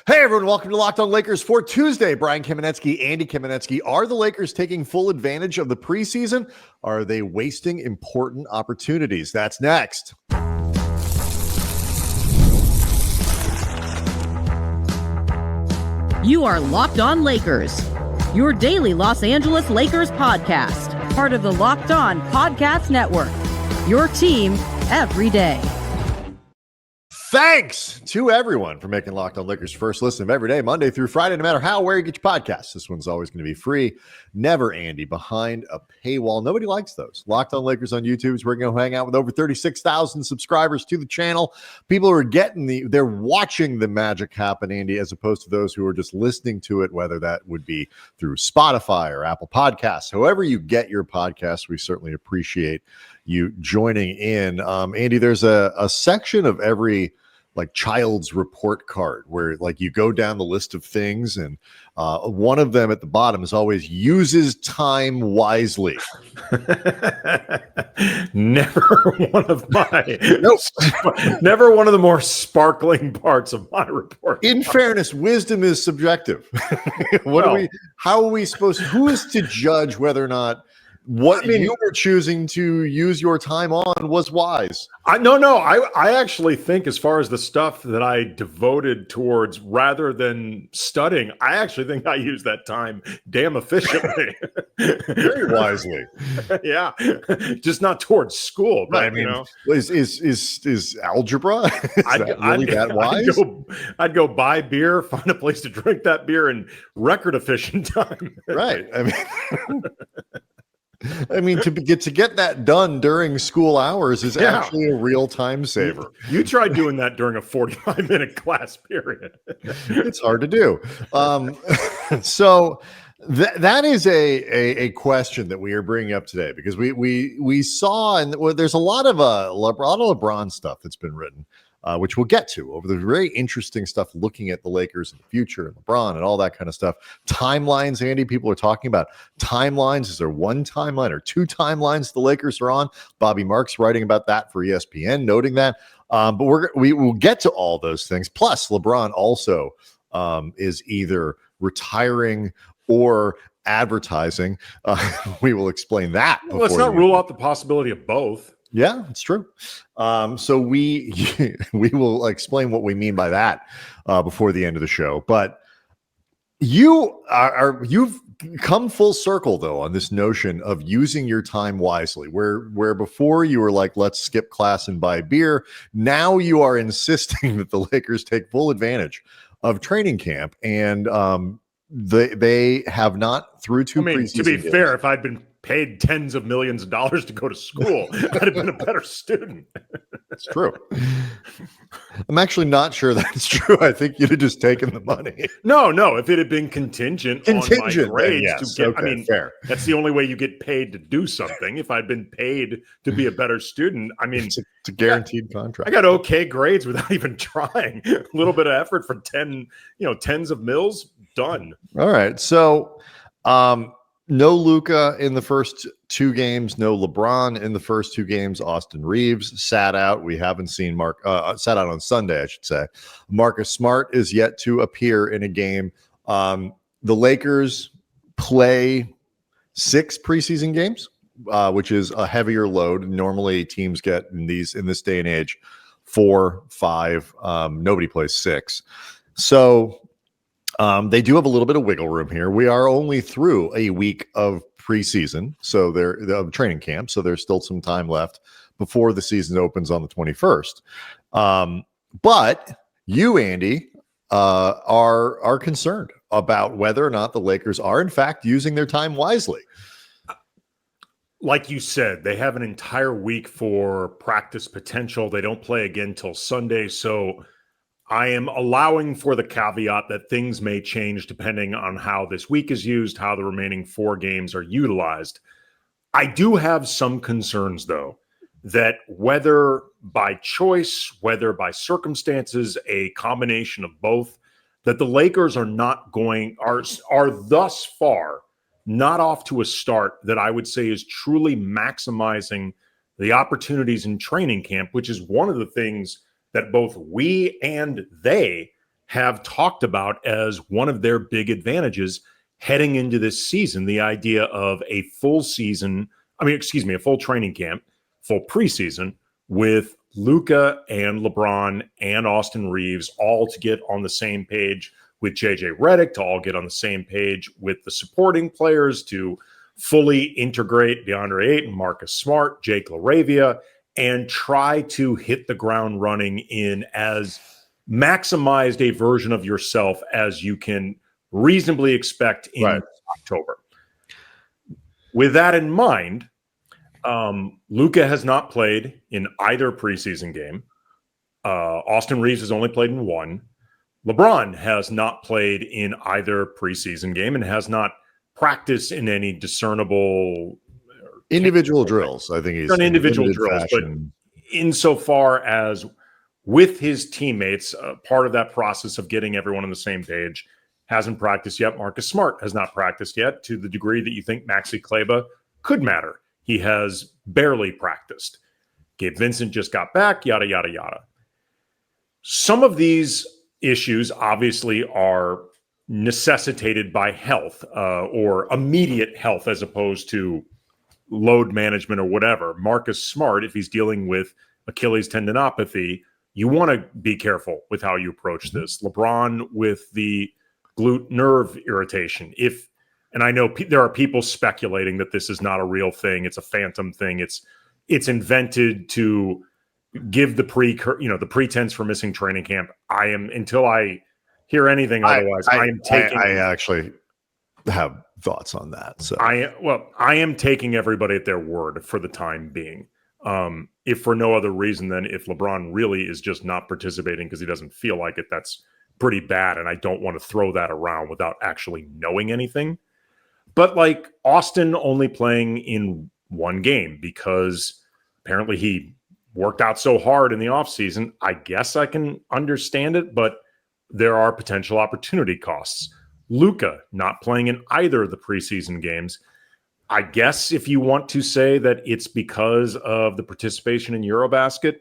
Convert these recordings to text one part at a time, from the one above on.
Hey, everyone. Welcome to Locked On Lakers for Tuesday. Brian Kamenetsky, Andy Kamenetsky. Are the Lakers taking full advantage of the preseason? Are they wasting important opportunities? That's next. You are Locked On Lakers, your daily Los Angeles Lakers podcast, part of the Locked On Podcast Network, your team every day. Thanks to everyone for making Locked On Lakers first listen of every day, Monday through Friday, no matter how, where you get your podcasts. This one's always going to be free. Never, Andy, behind a paywall. Nobody likes those. Locked On Lakers on YouTube is where we're going to hang out with over 36,000 subscribers to the channel. People are they're watching the magic happen, Andy, as opposed to those who are just listening to it, whether that would be through Spotify or Apple Podcasts. However you get your podcasts, we certainly appreciate you joining in. Andy, there's a section of every child's report card where you go down the list of things, and one of them at the bottom is always uses time wisely. Never one of my never one of the more sparkling parts of my report. In fairness, wisdom is subjective. How are we supposed who is to judge whether or not you were choosing to use your time on was wise? I actually think, as far as the stuff that I devoted towards rather than studying, I actually think I used that time damn efficiently. Very wisely. Yeah. Just not towards school. But, is algebra that wise? I'd go buy beer, find a place to drink that beer in record efficient time. Right. To get that done during school hours is actually a real time saver. You tried doing that during a 45-minute class period. It's hard to do. So that is a question that we are bringing up today because we saw, and there's a lot of LeBron stuff that's been written, which we'll get to over the very interesting stuff looking at the Lakers in the future and LeBron and all that kind of stuff. Timelines, Andy, people are talking about timelines. Is there one timeline or two timelines the Lakers are on? Bobby Marks writing about that for ESPN, noting that. But we will get to all those things. Plus, LeBron also is either retiring or advertising. We will explain that. Let's not rule out the possibility of both. Yeah, it's true. So we will explain what we mean by that before the end of the show. But you've come full circle though on this notion of using your time wisely. Where before you were like, let's skip class and buy beer. Now you are insisting that the Lakers take full advantage of training camp, and they have not through two preseason to be games. Fair, if I'd been paid tens of millions of dollars to go to school, I'd have been a better student. That's true. I'm actually not sure that's true. I think you'd have just taken the money. No. If it had been contingent on my grades, yes. to get, fair. That's the only way you get paid to do something. If I'd been paid to be a better student, it's a guaranteed contract. I got okay grades without even trying. A little bit of effort for tens of mils, done. All right. So, no Luka in the first two games. No LeBron in the first two games. Austin Reaves sat out. We haven't seen sat out on Sunday, I should say. Marcus Smart is yet to appear in a game. The Lakers play 6 preseason games, which is a heavier load. Normally, teams get in this day and age 4, 5. Nobody plays 6. So they do have a little bit of wiggle room here. We are only through a week of preseason, so of training camp, so there's still some time left before the season opens on the 21st. But you, Andy, are concerned about whether or not the Lakers are, in fact, using their time wisely. Like you said, they have an entire week for practice potential. They don't play again till Sunday, so I am allowing for the caveat that things may change depending on how this week is used, how the remaining 4 games are utilized. I do have some concerns, though, that whether by choice, whether by circumstances, a combination of both, that the Lakers are thus far not off to a start that I would say is truly maximizing the opportunities in training camp, which is one of the things that both we and they have talked about as one of their big advantages heading into this season, the idea of a full training camp, full preseason with Luka and LeBron and Austin Reaves all to get on the same page with JJ Redick, to all get on the same page with the supporting players, to fully integrate DeAndre Ayton, Marcus Smart, Jake LaRavia, and try to hit the ground running in as maximized a version of yourself as you can reasonably expect in October. With that in mind, Luka has not played in either preseason game. Austin Reaves has only played in one. LeBron has not played in either preseason game and has not practiced in any discernible individual drills. I think he's done individual drills, fashion. But insofar as with his teammates, part of that process of getting everyone on the same page, hasn't practiced yet. Marcus Smart has not practiced yet to the degree that you think Maxi Kleber could matter. He has barely practiced. Gabe Vincent just got back, yada, yada, yada. Some of these issues obviously are necessitated by health or immediate health as opposed to load management or whatever. Marcus Smart, if he's dealing with Achilles tendinopathy, you want to be careful with how you approach this. LeBron with the glute nerve irritation. And I know there are people speculating that this is not a real thing. It's a phantom thing. It's invented to give the pretense for missing training camp. Until I hear anything otherwise, I actually have thoughts on that. So I am taking everybody at their word for the time being. If for no other reason than if LeBron really is just not participating because he doesn't feel like it, that's pretty bad. And I don't want to throw that around without actually knowing anything. But like Austin only playing in one game because apparently he worked out so hard in the offseason, I guess I can understand it, but there are potential opportunity costs. Luka not playing in either of the preseason games. I guess if you want to say that it's because of the participation in Eurobasket,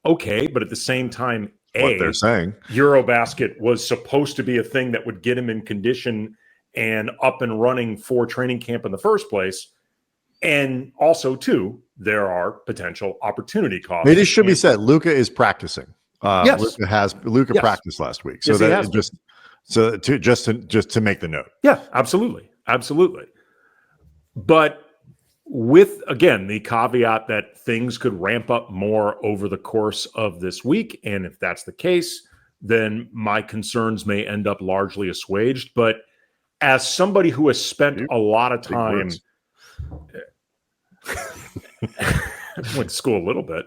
okay, but at the same time, what they're saying, Eurobasket was supposed to be a thing that would get him in condition and up and running for training camp in the first place. And also, too, there are potential opporty costs. It should be said, Luka is practicing. Yes. Luka practiced last week, so yes, just to make the note. Yeah, absolutely. But with, again, the caveat that things could ramp up more over the course of this week. And if that's the case, then my concerns may end up largely assuaged. But as somebody who has spent a lot of time, went to school a little bit,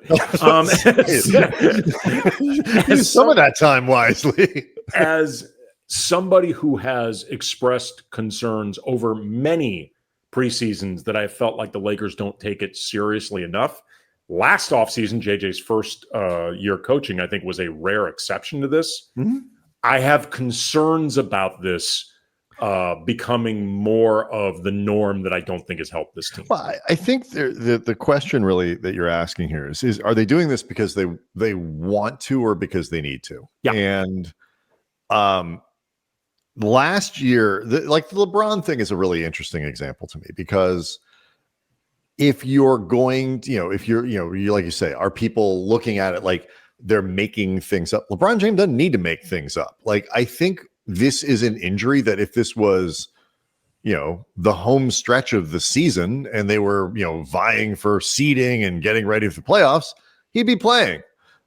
use some of that time wisely. As somebody who has expressed concerns over many preseasons that I felt like the Lakers don't take it seriously enough. Last offseason, JJ's first year coaching, I think, was a rare exception to this. Mm-hmm. I have concerns about this becoming more of the norm that I don't think has helped this team. Well, I think the question really that you're asking here is are they doing this because they want to or because they need to? Yeah. And last year, the LeBron thing is a really interesting example to me because if you're going, if you're like you say, are people looking at it like they're making things up? LeBron James doesn't need to make things up. Like, I think this is an injury that if this was, the home stretch of the season and they were, vying for seeding and getting ready for the playoffs, he'd be playing,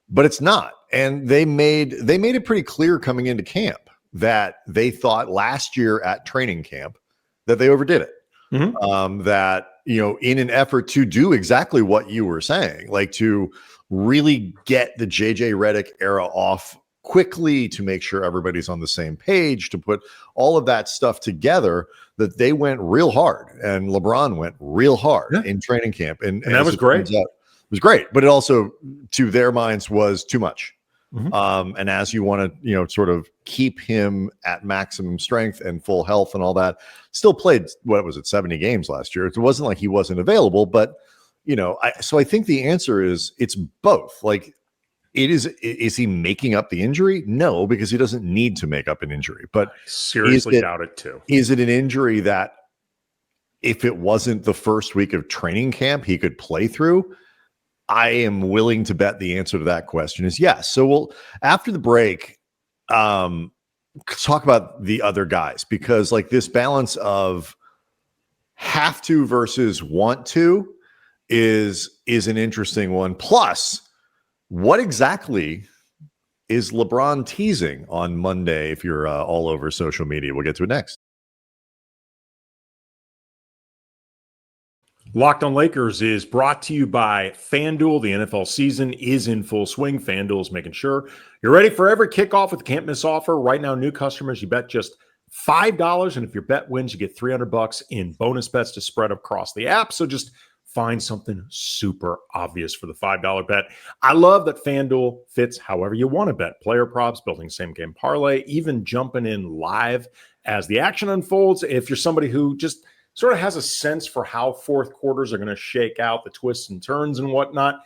but it's not. And they made it pretty clear coming into camp that they thought last year at training camp that they overdid it. Mm-hmm. That, in an effort to do exactly what you were saying, like to really get the JJ Redick era off quickly, to make sure everybody's on the same page, to put all of that stuff together, that they went real hard and LeBron went real hard in training camp. And that was great. It was great, but it also, to their minds, was too much. Mm-hmm. And as you want to, sort of keep him at maximum strength and full health and all that, still played, 70 games last year. It wasn't like he wasn't available, but, so I think the answer is it's both. Like, Is he making up the injury? No, because he doesn't need to make up an injury. But I seriously doubt it too. Is it an injury that if it wasn't the first week of training camp, he could play through? I am willing to bet the answer to that question is yes. So we'll, after the break, talk about the other guys, because like this balance of have to versus want to is an interesting one. Plus, what exactly is LeBron teasing on Monday if you're all over social media? We'll get to it next. Locked on Lakers is brought to you by FanDuel. The NFL season is in full swing. FanDuel is making sure you're ready for every kickoff with a can't miss offer. Right now, new customers, you bet just $5. And if your bet wins, you get $300 in bonus bets to spread across the app. So just find something super obvious for the $5 bet. I love that FanDuel fits however you want to bet. Player props, building same game parlay, even jumping in live as the action unfolds. If you're somebody who just sort of has a sense for how fourth quarters are going to shake out, the twists and turns and whatnot,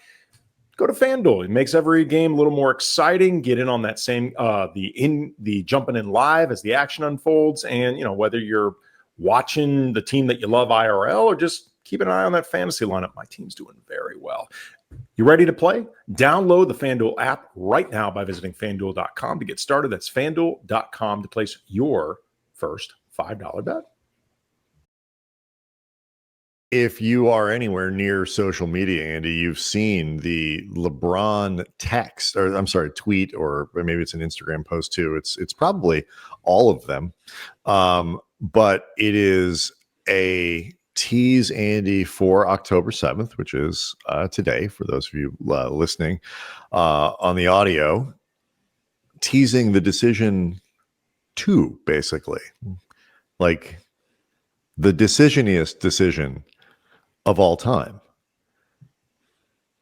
go to FanDuel. It makes every game a little more exciting. Get in on that same the jumping in live as the action unfolds. And whether you're watching the team that you love IRL or just keep an eye on that fantasy lineup, my team's doing very well. You ready to play? Download the FanDuel app right now by visiting FanDuel.com to get started. That's FanDuel.com to place your first $5 bet. If you are anywhere near social media, Andy, you've seen the LeBron tweet, or maybe it's an Instagram post too. It's probably all of them. But it is a tease, Andy, for October 7th, which is today, for those of you listening on the audio, teasing the decision 2, basically. Like the decisioniest decision of all time.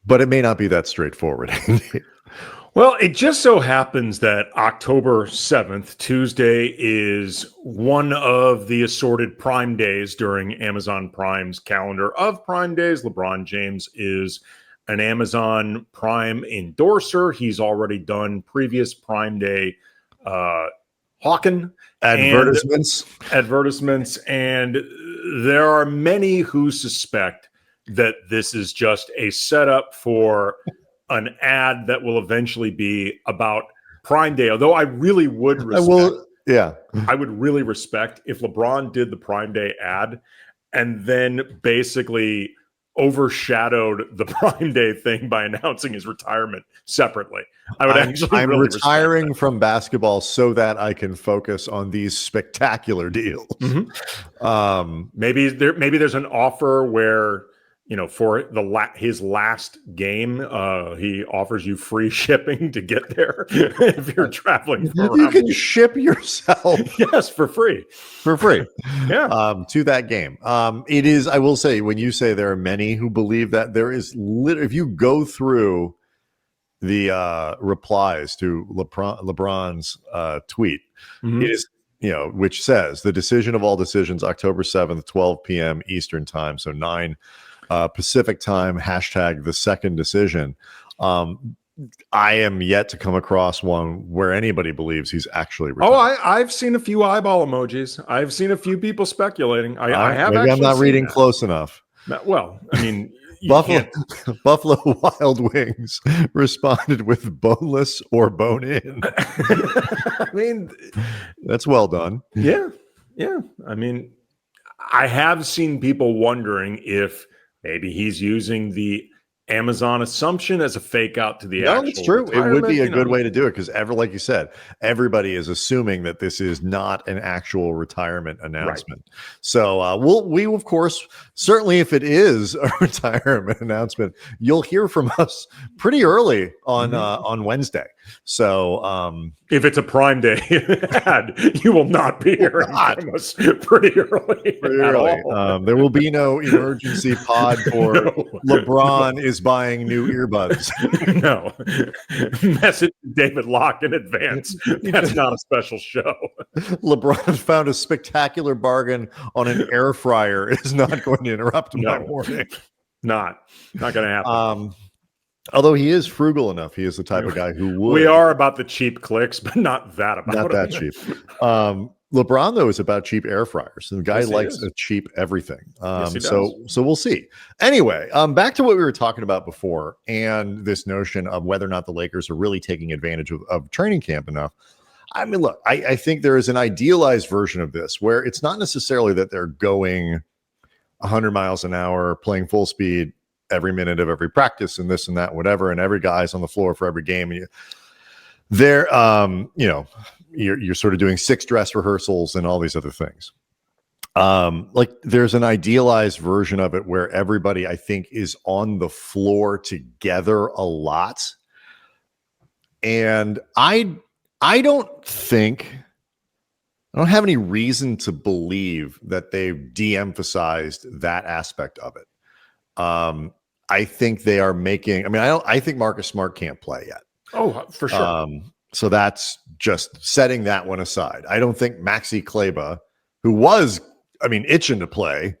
But it may not be that straightforward. Well, it just so happens that October 7th, Tuesday, is one of the assorted Prime days during Amazon Prime's calendar of Prime days. LeBron James is an Amazon Prime endorser. He's already done previous Prime Day hawking advertisements, and there are many who suspect that this is just a setup for an ad that will eventually be about Prime Day. Although I really would respect, I would really respect if LeBron did the Prime Day ad and then basically overshadowed the Prime Day thing by announcing his retirement separately. I'm really retiring from basketball so that I can focus on these spectacular deals. Mm-hmm. Maybe there's an offer where, for his last game, he offers you free shipping to get there if you're traveling. You can ship yourself, yes, for free. Yeah, to that game. It is. I will say, when you say there are many who believe that, there is if you go through the replies to LeBron's tweet, it is, which says the decision of all decisions, October 7th, 12 p.m. Eastern time, so 9 Pacific time, hashtag the second decision. I am yet to come across one where anybody believes he's actually retired. I've seen a few eyeball emojis. I've seen a few people speculating. I have. Maybe I'm not reading close enough. Well, I mean, Buffalo Wild Wings responded with boneless or bone in. I mean, that's well done. Yeah. I mean, I have seen people wondering if maybe he's using the Amazon assumption as a fake out to the actual. No, it's true. It would be a good way to do it, because like you said, everybody is assuming that this is not an actual retirement announcement. Right. So we of course, certainly if it is a retirement announcement, you'll hear from us pretty early on Wednesday. So if it's a Prime Day ad, you will not be hearing from us pretty early. There will be no emergency pod for LeBron is buying new earbuds. No. Message David Locke in advance. That's not a special show. LeBron found a spectacular bargain on an air fryer. It is not going to interrupt my morning. Not going to happen. Although he is frugal enough, he is the type of guy who would. We are about the cheap clicks, but not that about not that cheap. LeBron though is about cheap air fryers. The guy likes a cheap everything. So we'll see. Anyway, back to what we were talking about before, and this notion of whether or not the Lakers are really taking advantage of training camp enough. I mean, look, I think there is an idealized version of this where it's not necessarily that they're going 100 miles an hour, playing full speed every minute of every practice and this and that, whatever, and every guy's on the floor for every game. They're, you're sort of doing 6 dress rehearsals and all these other things. Like there's an idealized version of it where everybody, I think, is on the floor together a lot. And I don't have any reason to believe that they've de-emphasized that aspect of it. I think they are making, I think Marcus Smart can't play yet. Oh, for sure. So that's just setting that one aside. I don't think Maxi Kleber, who was, itching to play,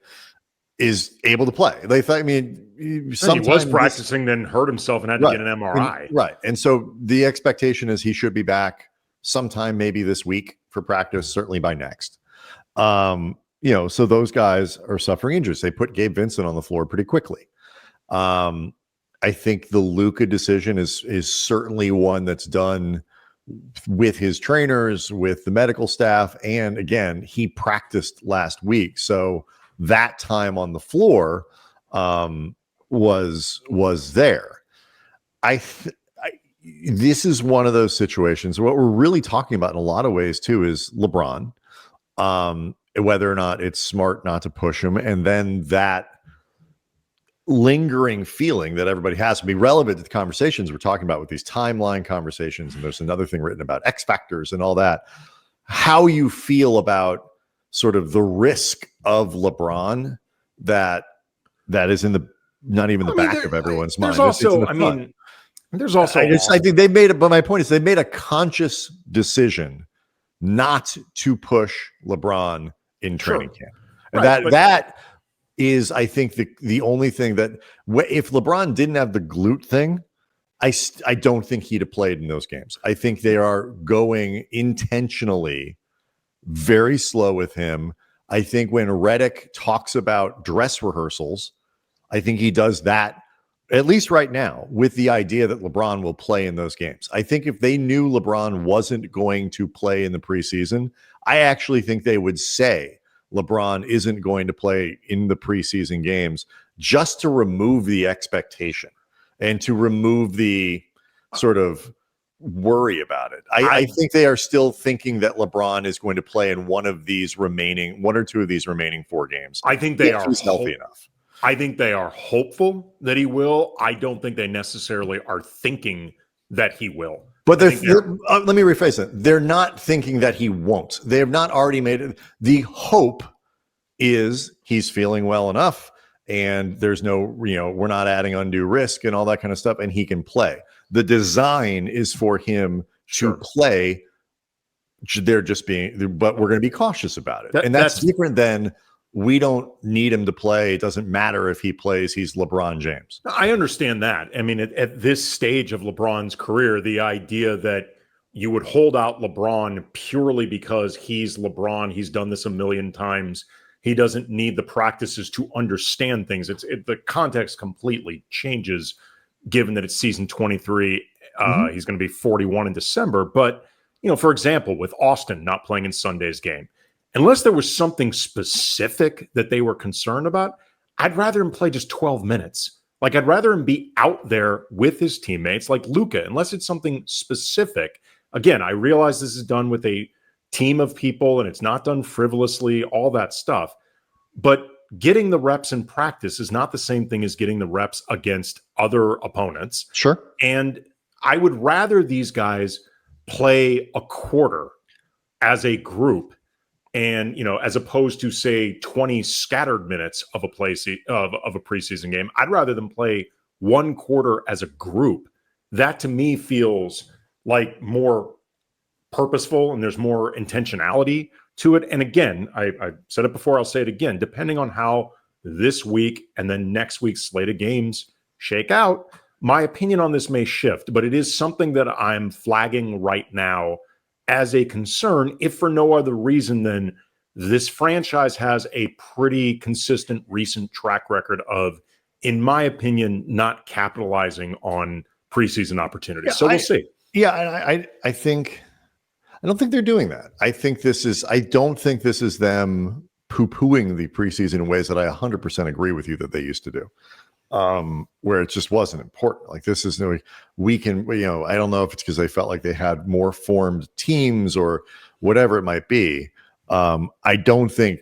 is able to play. He was practicing, then hurt himself and had to get an MRI. Right. And so the expectation is he should be back sometime maybe this week for practice, certainly by next. So those guys are suffering injuries. They put Gabe Vincent on the floor pretty quickly. I think the Luka decision is certainly one that's done with his trainers, with the medical staff. And again, he practiced last week. So that time on the floor was there. This is one of those situations. What we're really talking about in a lot of ways too is LeBron, whether or not it's smart not to push him. And then that lingering feeling that everybody has to be relevant to the conversations we're talking about with these timeline conversations. And there's another thing written about X factors and all that. How you feel about sort of the risk of LeBron that is in the, not even the back of everyone's mind. There's also, I think they made it, but my point is they made a conscious decision not to push LeBron in training camp. And that is, I think, the only thing that if LeBron didn't have the glute thing, I don't think he'd have played in those games. I think they are going intentionally very slow with him. I think when Redick talks about dress rehearsals, I think he does that, at least right now, with the idea that LeBron will play in those games. I think if they knew LeBron wasn't going to play in the preseason, I actually think they would say LeBron isn't going to play in the preseason games just to remove the expectation and to remove the sort of worry about it. I think they are still thinking that LeBron is going to play in one or two of these remaining 4 games. I think they are healthy enough. I think they are hopeful that he will. I don't think they necessarily are thinking that he will. But let me rephrase it. They're not thinking that he won't. They have not already made it. The hope is he's feeling well enough and there's no, we're not adding undue risk and all that kind of stuff, and he can play. The design is for him to play. They're just but we're going to be cautious about it. And that's different than we don't need him to play. It doesn't matter if he plays. He's LeBron James. I understand that. At this stage of LeBron's career, the idea that you would hold out LeBron purely because he's LeBron, he's done this a million times, he doesn't need the practices to understand things. The context completely changes given that it's season 23. He's going to be 41 in December. But, for example, with Austin not playing in Sunday's game, unless there was something specific that they were concerned about, I'd rather him play just 12 minutes. Like, I'd rather him be out there with his teammates like Luka, unless it's something specific. Again, I realize this is done with a team of people and it's not done frivolously, all that stuff. But getting the reps in practice is not the same thing as getting the reps against other opponents. Sure. And I would rather these guys play a quarter as a group, and as opposed to say 20 scattered minutes of a preseason game. I'd rather them play one quarter as a group. That to me feels like more purposeful and there's more intentionality to it. And again, I said it before, I'll say it again, depending on how this week and then next week's slate of games shake out, my opinion on this may shift, but it is something that I'm flagging right now as a concern, if for no other reason than this franchise has a pretty consistent recent track record of, in my opinion, not capitalizing on preseason opportunities. Yeah, so we'll see. Yeah, I think I don't think they're doing that. I don't think this is them poo-pooing the preseason in ways that I 100% agree with you that they used to do. Where it just wasn't important. Like this is no, we can, I don't know if it's because they felt like they had more formed teams or whatever it might be. I don't think,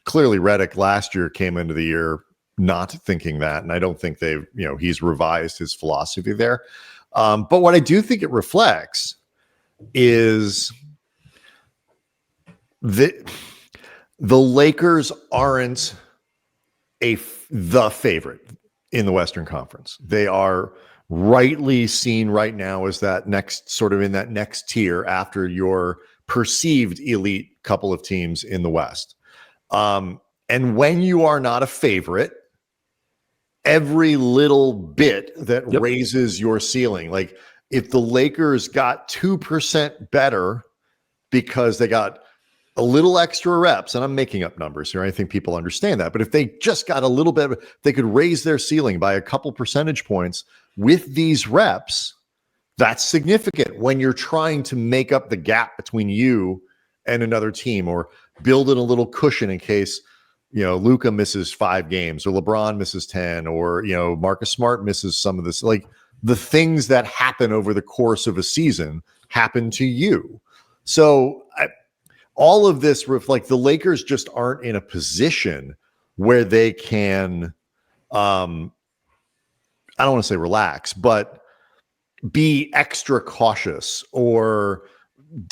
clearly Redick last year came into the year not thinking that. And I don't think he's revised his philosophy there. But what I do think it reflects is the Lakers aren't the favorite in the Western Conference. They are rightly seen right now as that next sort of in that next tier after your perceived elite couple of teams in the West. And when you are not a favorite, every little bit that raises your ceiling, like if the Lakers got 2% better because they got a little extra reps, and I'm making up numbers here, I think people understand that, but if they just got a little bit, they could raise their ceiling by a couple percentage points with these reps. That's significant when you're trying to make up the gap between you and another team, or build in a little cushion in case, Luka misses 5 games, or LeBron misses 10, or, Marcus Smart misses some of this. Like the things that happen over the course of a season happen to you. So all of this reflects the Lakers just aren't in a position where they can, I don't want to say relax, but be extra cautious or,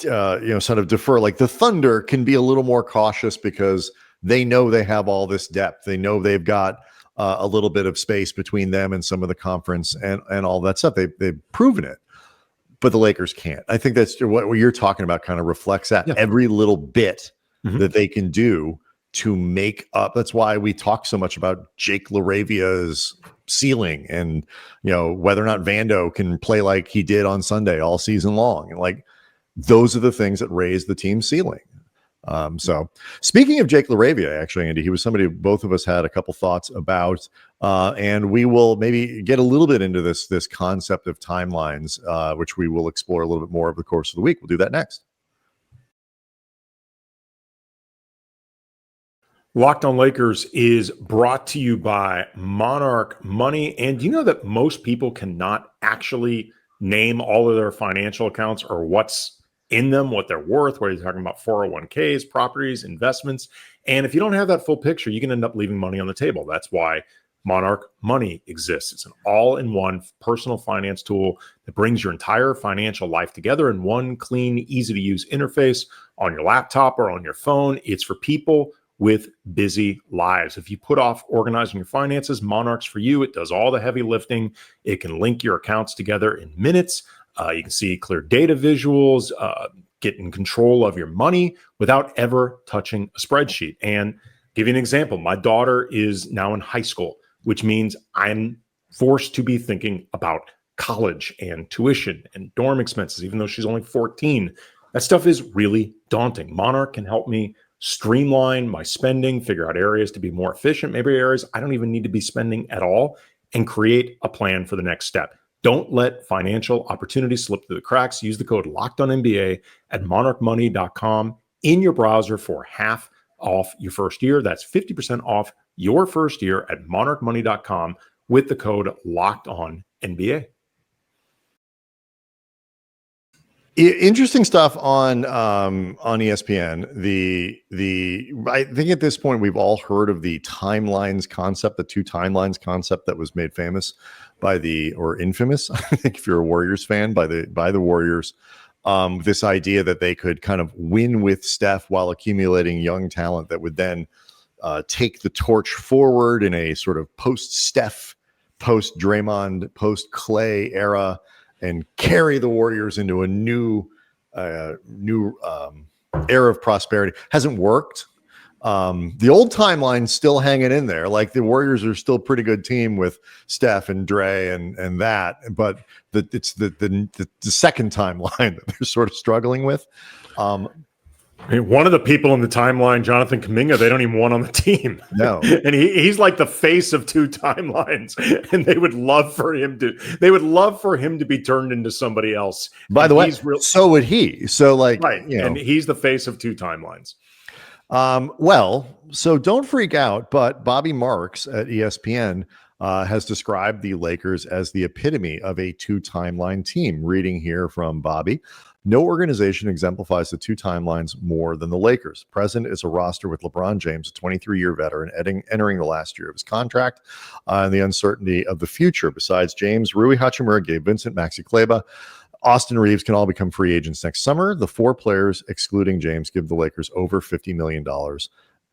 sort of defer. Like the Thunder can be a little more cautious because they know they have all this depth. They know they've got a little bit of space between them and some of the conference and all that stuff. They've proven it. But the Lakers can't. I think that's what you're talking about kind of reflects that. Every little bit that they can do to make up. That's why we talk so much about Jake LaRavia's ceiling and, whether or not Vando can play like he did on Sunday all season long. And like, those are the things that raise the team's ceiling. So speaking of Jake LaRavia, actually, Andy, he was somebody both of us had a couple thoughts about, and we will maybe get a little bit into this concept of timelines, which we will explore a little bit more over the course of the week. We'll do that next. Locked on Lakers is brought to you by Monarch Money. And do you know that most people cannot actually name all of their financial accounts or what's in them, what they're worth, whether you're talking about 401ks, properties, investments. And if you don't have that full picture, you can end up leaving money on the table. That's why Monarch Money exists. It's an all-in-one personal finance tool that brings your entire financial life together in one clean, easy-to-use interface on your laptop or on your phone. It's for people with busy lives. If you put off organizing your finances, Monarch's for you. It does all the heavy lifting. It can link your accounts together in minutes. You can see clear data visuals, get in control of your money without ever touching a spreadsheet. And give you an example, my daughter is now in high school, which means I'm forced to be thinking about college and tuition and dorm expenses, even though she's only 14. That stuff is really daunting. Monarch can help me streamline my spending, figure out areas to be more efficient, maybe areas I don't even need to be spending at all, and create a plan for the next step. Don't let financial opportunities slip through the cracks. Use the code LOCKEDONNBA at monarchmoney.com in your browser for half off your first year. That's 50% off your first year at monarchmoney.com with the code LOCKEDONNBA. Interesting stuff on ESPN. I think at this point we've all heard of the timelines concept, the 2 timelines concept that was made famous or infamous, I think if you're a Warriors fan, by the Warriors. This idea that they could kind of win with Steph while accumulating young talent that would then take the torch forward in a sort of post-Steph, post-Draymond, post-Clay era, and carry the Warriors into a new era of prosperity. Hasn't worked. The old timeline's still hanging in there. Like the Warriors are still a pretty good team with Steph and Dre and that, but it's the second timeline that they're sort of struggling with. I mean, one of the people in the timeline, Jonathan Kuminga, they don't even want on the team. No. And he's like the face of two timelines. And they would love for him to be turned into somebody else. By the way, so would he. So like, right. And he's the face of two timelines. Well, so don't freak out, but Bobby Marks at ESPN has described the Lakers as the epitome of a two-timeline team. Reading here from Bobby, no organization exemplifies the two timelines more than the Lakers. Present is a roster with LeBron James, a 23-year veteran, entering the last year of his contract, and the uncertainty of the future. Besides James, Rui Hachimura, Gabe Vincent, Maxi Kleber, Austin Reaves can all become free agents next summer. The four players, excluding James, give the Lakers over $50 million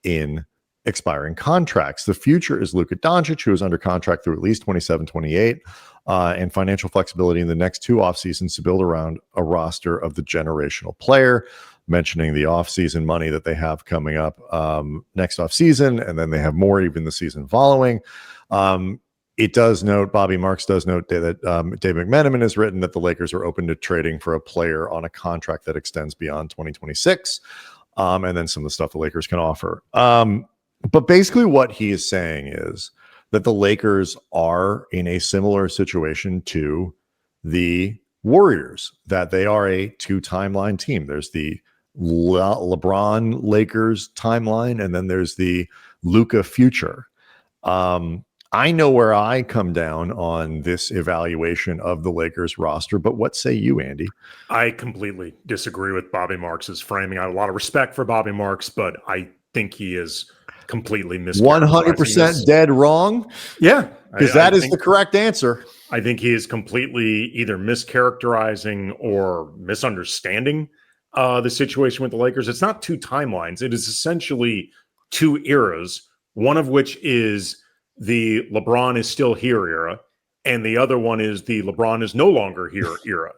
in expiring contracts. The future is Luka Dončić, who is under contract through at least 27-28, and financial flexibility in the next two off seasons to build around a roster of the generational player, mentioning the off-season money that they have coming up next off-season, and then they have more even the season following. It does note, Bobby Marks does note that Dave McMenamin has written that the Lakers are open to trading for a player on a contract that extends beyond 2026, and then some of the stuff the Lakers can offer. But basically what he is saying is that the Lakers are in a similar situation to the Warriors, that they are a two-timeline team. There's the LeBron Lakers timeline, and then there's the Luka future. I know where I come down on this evaluation of the Lakers roster, but what say you, Andy? I completely disagree with Bobby Marks's framing. I have a lot of respect for Bobby Marks, but I think he is completely mischaracterizing 100% dead wrong? Yeah. Because that is the correct answer. I think he is completely either mischaracterizing or misunderstanding the situation with the Lakers. It's not two timelines. It is essentially two eras, one of which is the LeBron is still here era, and the other one is the LeBron is no longer here era.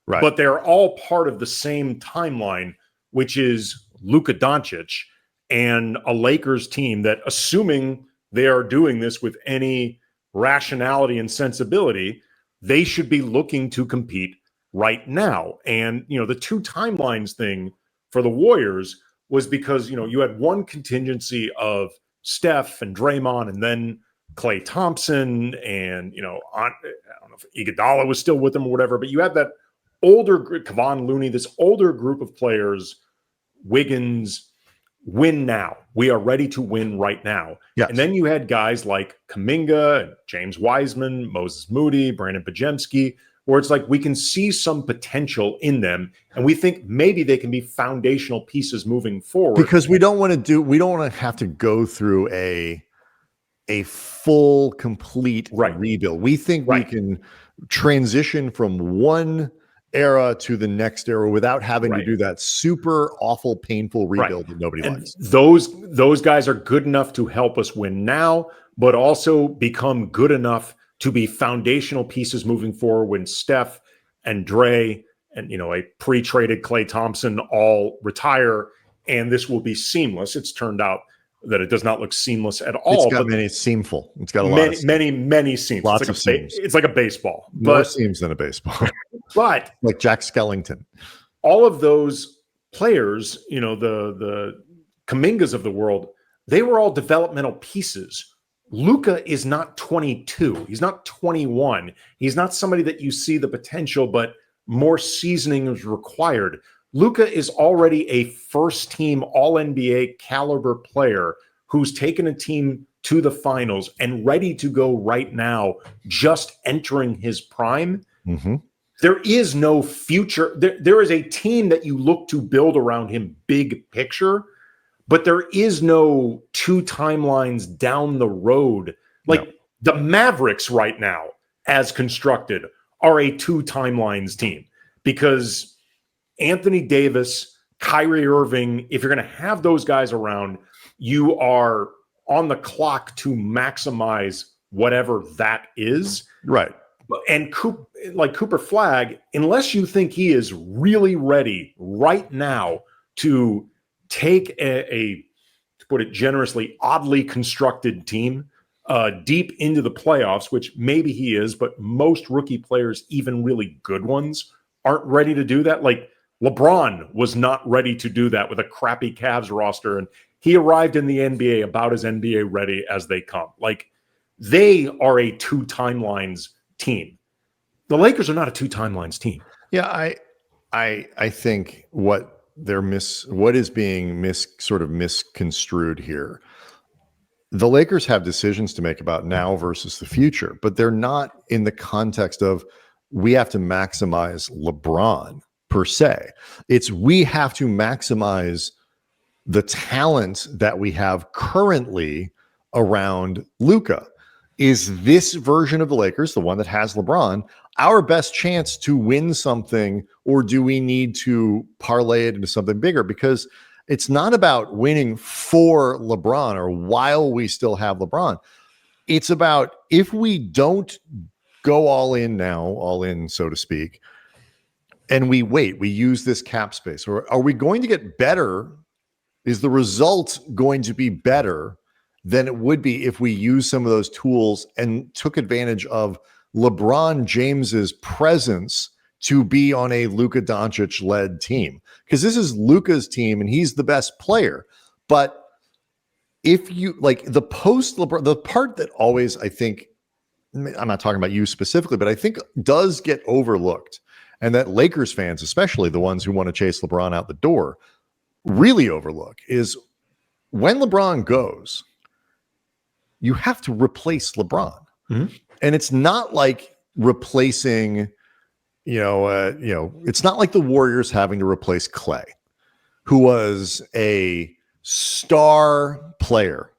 Right. But they're all part of the same timeline, which is Luka Dončić and a Lakers team that, assuming they are doing this with any rationality and sensibility, they should be looking to compete right now. And, the two timelines thing for the Warriors was because, you had one contingency of Steph and Draymond, and then Klay Thompson, and I don't know if Iguodala was still with them or whatever, but you had that older group, Kevon Looney, this older group of players, Wiggins, win now. We are ready to win right now. Yes. And then you had guys like Kuminga, James Wiseman, Moses Moody, Brandon Pajemski, where it's like we can see some potential in them, and we think maybe they can be foundational pieces moving forward. Because we don't want to have to go through a full, complete rebuild. We think we can transition from one era to the next era without having to do that super awful, painful rebuild that nobody likes. Those guys are good enough to help us win now, but also become good enough to be foundational pieces moving forward when Steph and Dre and a pre-traded Klay Thompson all retire, and this will be seamless. It's turned out that it does not look seamless at all. It's seamful. It's got a lot of many seams. Lots of seams. It's like a baseball. More seams than a baseball. But like Jack Skellington. All of those players, the Kumingas of the world, they were all developmental pieces. Luka is not 22. He's not 21. He's not somebody that you see the potential, but more seasoning is required. Luka is already a first-team All-NBA caliber player who's taken a team to the finals and ready to go right now, just entering his prime. Mm-hmm. There is no future. There is a team that you look to build around him, big picture, but there is no two timelines down the road. The Mavericks right now, as constructed, are a two timelines team because Anthony Davis, Kyrie Irving, if you're going to have those guys around, you are on the clock to maximize whatever that is. Right. And Cooper Flagg, unless you think he is really ready right now to take a put it generously, oddly constructed team deep into the playoffs, which maybe he is, but most rookie players, even really good ones, aren't ready to do that. Like LeBron was not ready to do that with a crappy Cavs roster, and he arrived in the NBA about as NBA ready as they come. Like, they are a two timelines team. The Lakers are not a two timelines team. Yeah, I think what is being sort of misconstrued here. The Lakers have decisions to make about now versus the future, but they're not in the context of we have to maximize LeBron per se. It's we have to maximize the talent that we have currently around Luka. Is this version of the Lakers, the one that has LeBron, our best chance to win something, or do we need to parlay it into something bigger? Because it's not about winning for LeBron or while we still have LeBron. It's about if we don't go all in now, all in, so to speak, and we wait, we use this cap space, or are we going to get better? Is the result going to be better than it would be if we use some of those tools and took advantage of LeBron James's presence to be on a Luka Dončić led team? Because this is Luka's team and he's the best player. But if you like the post LeBron, the part that always, I think, I'm not talking about you specifically, but I think does get overlooked, and that Lakers fans, especially the ones who want to chase LeBron out the door, really overlook, is when LeBron goes, you have to replace LeBron. Mm-hmm. And it's not like replacing, it's not like the Warriors having to replace Clay, who was a star player,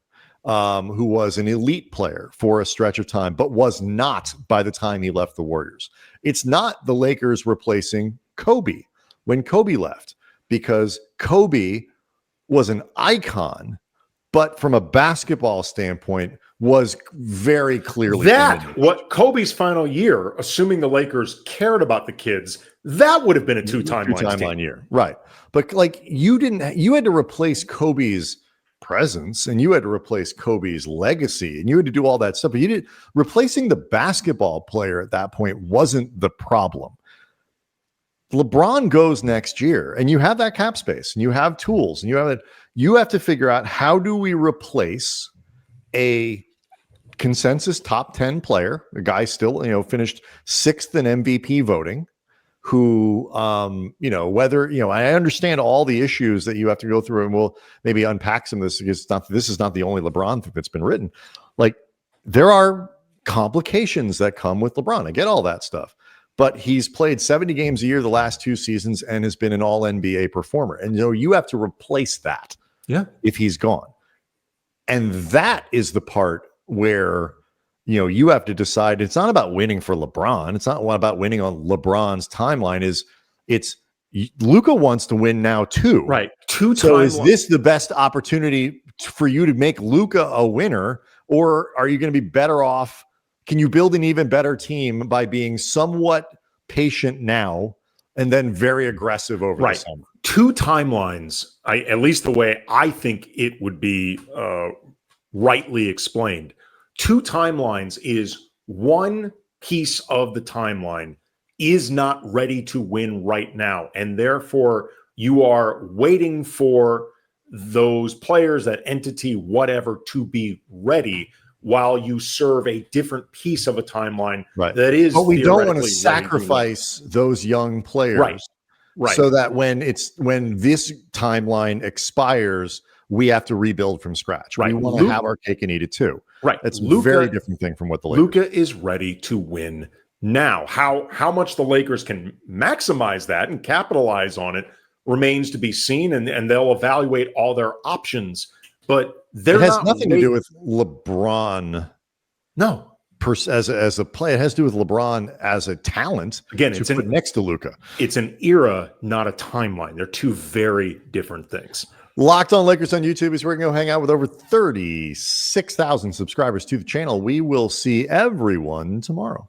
who was an elite player for a stretch of time, but was not by the time he left the Warriors. It's not the Lakers replacing Kobe when Kobe left, because Kobe was an icon, but from a basketball standpoint was very clearly what Kobe's final year, assuming the Lakers cared about the kids, that would have been a two timeline year. Right. But like you had to replace Kobe's presence and you had to replace Kobe's legacy and you had to do all that stuff. But replacing the basketball player at that point wasn't the problem. LeBron goes next year and you have that cap space and you have tools and you have to figure out, how do we replace a consensus top 10 player, a guy still, finished 6th in MVP voting, who, I understand all the issues that you have to go through, and we'll maybe unpack some of this, because this is not the only LeBron thing that's been written. Like, there are complications that come with LeBron. I get all that stuff. But he's played 70 games a year the last 2 seasons and has been an all-NBA performer. And you have to replace that if he's gone. And that is the part where you have to decide. It's not about winning for LeBron. It's not about winning on LeBron's timeline. It's Luka wants to win now too. Right. So is this the best opportunity for you to make Luka a winner, or are you going to be better off? Can you build an even better team by being somewhat patient now and then very aggressive over the summer? 2 timelines, at least the way I think it would be rightly explained. 2 timelines is one piece of the timeline is not ready to win right now. And therefore, you are waiting for those players, that entity, whatever, to be ready, while you serve a different piece of a timeline that is. But we don't want to sacrifice those young players, right? So that when this timeline expires, we have to rebuild from scratch. Right. We want to have our cake and eat it too. Right. That's a very different thing from what the Lakers. Luka is ready to win now. How much the Lakers can maximize that and capitalize on it remains to be seen, and they'll evaluate all their options. But it has nothing to do with LeBron. No, as a play, it has to do with LeBron as a talent. Again, it's next to Luka. It's an era, not a timeline. They're 2 very different things. Locked On Lakers on YouTube is where you can go hang out with over 36,000 subscribers to the channel. We will see everyone tomorrow.